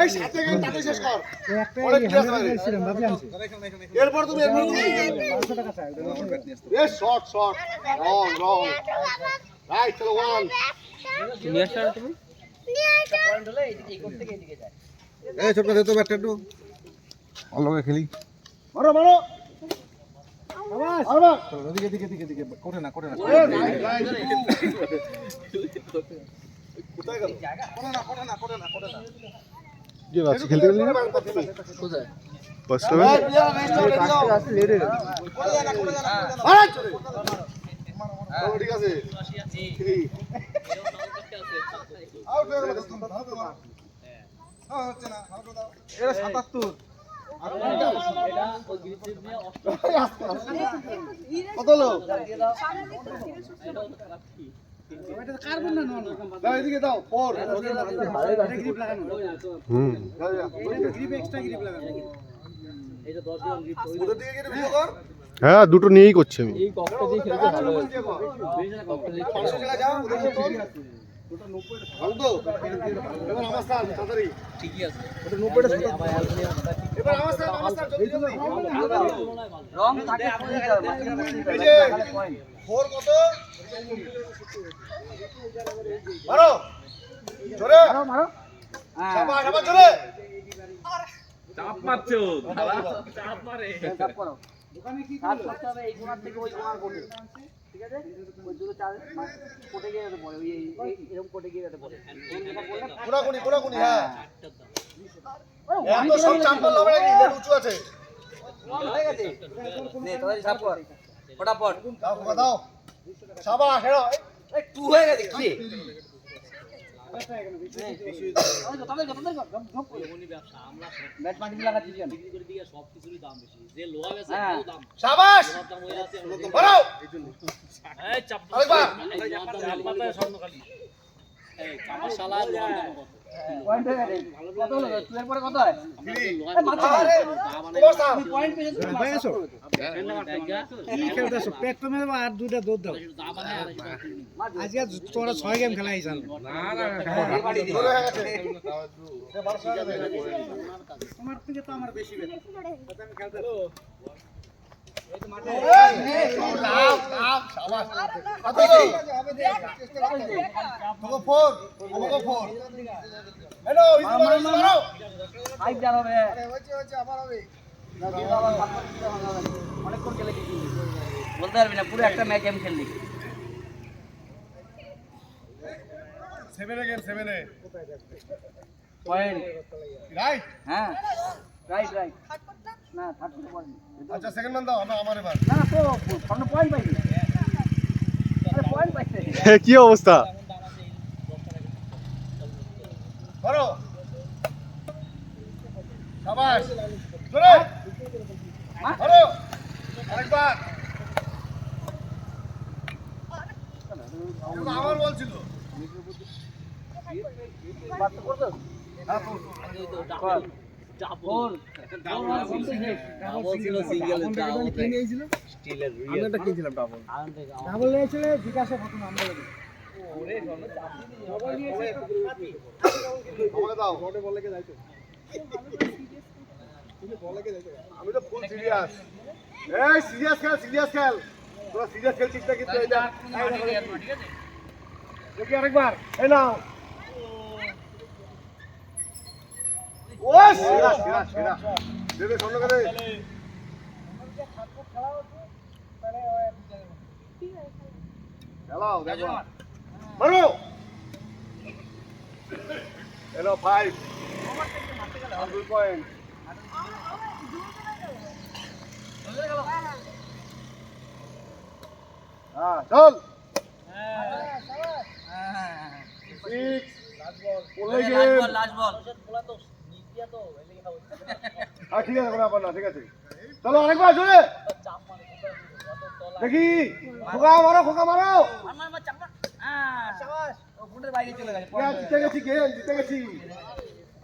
এই সাথে গেম তাতে শেষ কর অনেক ক্লাস লাগে এরপর তুমি 500 টাকা চাই এ শর্ট রং রাইট চলো ওয়ান তুমি আসো তুমি পয়েন্ট হলে এই কোণ থেকে এদিকে যায় এই ছোট দে তো ব্যাটটা একটু অলগে খেলি মারো আবার চলো দিকে কোটে না কোটে কোথায় গেল কোটে না যে বাচ্চা খেলতে গেল কোথায় বাস হবে আসলে লেট হয়ে গেল আরে ঠিক আছে আউট হয়ে গেল হচ্ছে না এটা 77 কত লোক কার্বন না দাও এদিকে দাও ফোর গ্রিপ লাগানো গ্রিপ এক্সট্রা গ্রিপ লাগানো এটা 10 গ্রাম গ্রিপ ওদের দিকে গিয়ে ভিডিও কর হ্যাঁ দুটো নিয়েই করছি আমি এই ককটা দিয়ে খেলতে ভালো হয় ককটা দিয়ে 500 টাকা যাও ওদের তো ওটা 90 টাকা তো এবার আমার স্থান তাড়াতাড়ি ঠিকই আছে ওটা 90 টাকা এবার আমার স্থান জলদি রং থাকে এই যে ফোর কত মারো জোরে মারো শাবাশ আবার জোরে চাপ মারছো চাপ মারে চাপ করো দোকানে কি করতে হবে এই কোণার থেকে ওই কোণার কোণে ঠিক আছে ওই দুটো চার কোটে গিয়ে যেতে পড়ে ওই এরকম কোটে গিয়ে যেতে পড়ে কোনাকুনি হ্যাঁ এত সব চাম্পল হবে নাকি লেট উঁচু আছে হয়ে গেছে নে তাড়াতাড়ি চাপ কর ফটাফট দাও শাবাশ হেরো এই টু হয়ে গেছে কি ব্যাট মাটি লাগাচ্ছি কেন শাবাশ বলো পয়েন্ট হয়ে গেছে কত হলো টুয়ের পরে কত হয় পয়েন্ট পেয়েছো কি খেলতেছো পেট তো মেরে আর দুইটা দৌড় দাও আজকে তোরা 6 গেম খেলা আইছান তোমার থেকে তো আমার বেশি বেশি আমি খেলতে অনেকক্ষণ খেলে বলতে পারবি না পুরো একটা ম্যাচ গেম খেললি 7 এ পয়েন্ট রাইট হ্যাঁ রাইট না থার্ড করতে পারিনি আচ্ছা সেকেন্ড মান দাও আমার এবার না তো সামনে পয়েন্ট পাইনি আরে পয়েন্ট পাইছে কি অবস্থা করো শাবাশ জোরে করো আরেকবার আমার বল ছিল বাদ করছো হ্যাঁ কর ডাবল ছিল সিঙ্গেল ডাবল কিনেছিল স্টিলের আমি একটা কিনছিলাম ডাবল নিয়েছিল বিকাশে কত নাম বলে আমাকে দাও বটে বলে কে যাইতো আমি তো ফুল সিরিয়াস এই সিরিয়াস খেল তোরা সিরিয়াস খেলছিস না কিন্তু এটা ঠিক আছে দেখি আরেকবার এই নাও ওস সেরা দেবে সামনে করে খেলাও দেখো মারো হ্যালো 5 2 পয়েন্ট হ্যাঁ চল 6 লাস্ট বল ঠিক আছে কোনো ব্যাপার না ঠিক আছে চলো আরেকবার জোরে দেখি খোকা মারো মার চাপা হ্যাঁ শাবাশ ও ফুটের বাইরে চলে গেছে জিতে গেছি